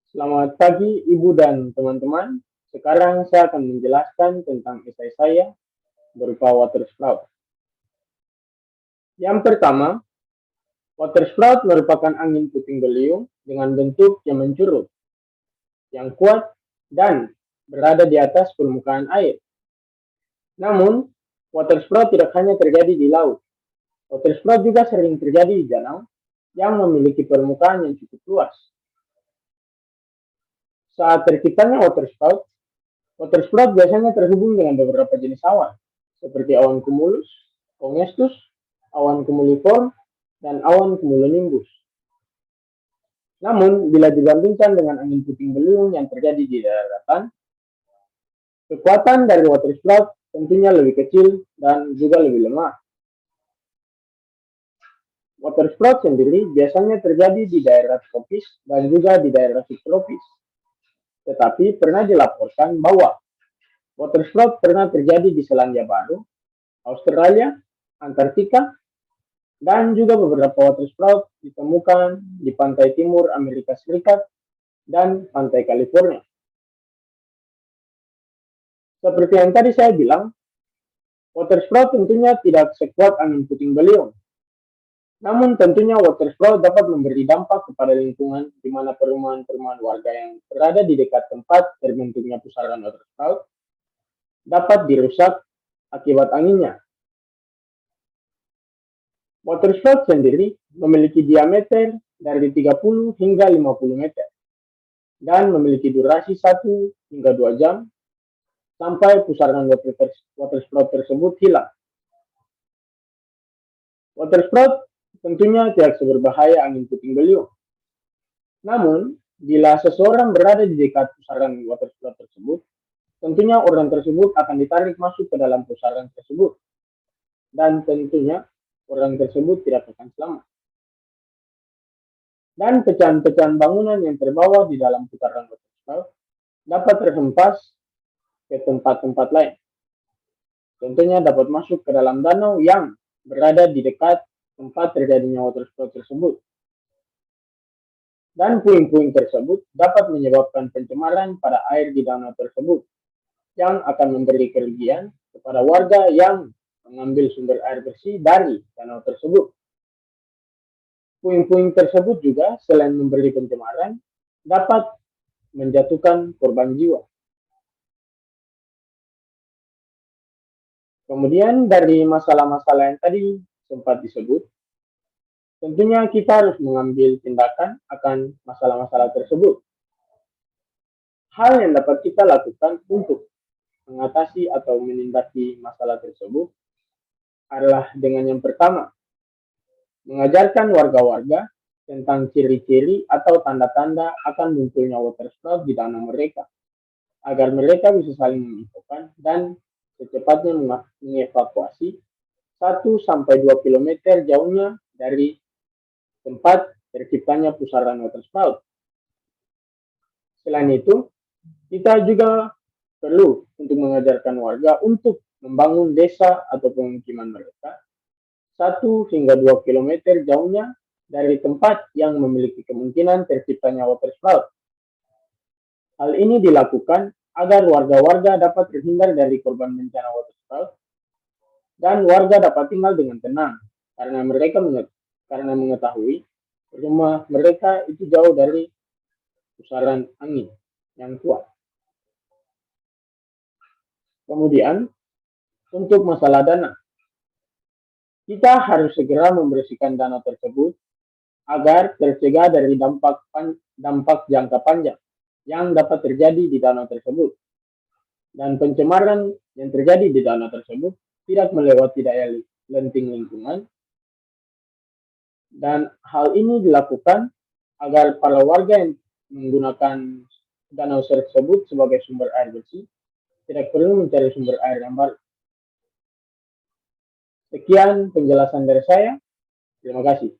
Selamat pagi Ibu dan teman-teman. Sekarang saya akan menjelaskan tentang esai saya berupa water sprout. Yang pertama, water sprout merupakan angin puting beliung dengan bentuk yang mencurut, yang kuat, dan berada di atas permukaan air. Namun, water sprout tidak hanya terjadi di laut. Water sprout juga sering terjadi di danau yang memiliki permukaan yang cukup luas. Saat terciptanya water sprout biasanya terhubung dengan beberapa jenis awan, seperti awan cumulus, congestus, awan cumuliform, dan awan cumulonimbus. Namun, bila dibandingkan dengan angin puting beliung yang terjadi di daratan, kekuatan dari water sprout tentunya lebih kecil dan juga lebih lemah. Water sprout sendiri biasanya terjadi di daerah tropis dan juga di daerah subtropis. Tetapi pernah dilaporkan bahwa water sprout pernah terjadi di Selandia Baru, Australia, Antartika, dan juga beberapa water sprout ditemukan di pantai timur Amerika Serikat dan pantai California. Seperti yang tadi saya bilang, water sprout tentunya tidak sekuat angin puting beliung. Namun tentunya water sprout dapat memberi dampak kepada lingkungan di mana perumahan-perumahan warga yang berada di dekat tempat terbentuknya pusaran water sprout dapat dirusak akibat anginnya. Water sprout sendiri memiliki diameter dari 30 hingga 50 meter dan memiliki durasi 1 hingga 2 jam sampai pusaran water sprout tersebut hilang. Water sprout tentunya tidak seberbahaya angin puting beliung. Namun, bila seseorang berada di dekat pusaran water sprout tersebut, tentunya orang tersebut akan ditarik masuk ke dalam pusaran tersebut. Dan tentunya orang tersebut tidak akan selamat. Dan pecahan-pecahan bangunan yang terbawa di dalam putaran water sprout dapat terhempas ke tempat-tempat lain. Tentunya dapat masuk ke dalam danau yang berada di dekat tempat terjadinya water sprout tersebut. Dan puing-puing tersebut dapat menyebabkan pencemaran pada air di danau tersebut yang akan memberi kerugian kepada warga yang mengambil sumber air bersih dari danau tersebut. Puing-puing tersebut juga selain memberi pencemaran dapat menjatuhkan korban jiwa. Kemudian dari masalah-masalah yang tadi sempat disebut, tentunya kita harus mengambil tindakan akan masalah-masalah tersebut. Hal yang dapat kita lakukan untuk mengatasi atau menindaki masalah tersebut adalah dengan yang pertama, mengajarkan warga-warga tentang ciri-ciri atau tanda-tanda akan munculnya water sprout di danau mereka, agar mereka bisa saling menginfokan dan secepatnya mengevakuasi 1-2 km jauhnya dari tempat terciptanya pusaran water sprout. Selain itu, kita juga perlu untuk mengajarkan warga untuk membangun desa atau pemukiman mereka 1-2 km jauhnya dari tempat yang memiliki kemungkinan terciptanya water sprout. Hal ini dilakukan agar warga-warga dapat terhindar dari korban bencana water sprout dan warga dapat tinggal dengan tenang karena mereka mengetahui rumah mereka itu jauh dari pusaran angin yang kuat. Kemudian, untuk masalah dana, kita harus segera membersihkan danau tersebut agar tercegah dari dampak jangka panjang yang dapat terjadi di danau tersebut. Dan pencemaran yang terjadi di danau tersebut tidak melewati daya lenting lingkungan. Dan hal ini dilakukan agar para warga yang menggunakan danau tersebut sebagai sumber air bersih tidak perlu mencari sumber air yang baru. Sekian penjelasan dari saya. Terima kasih.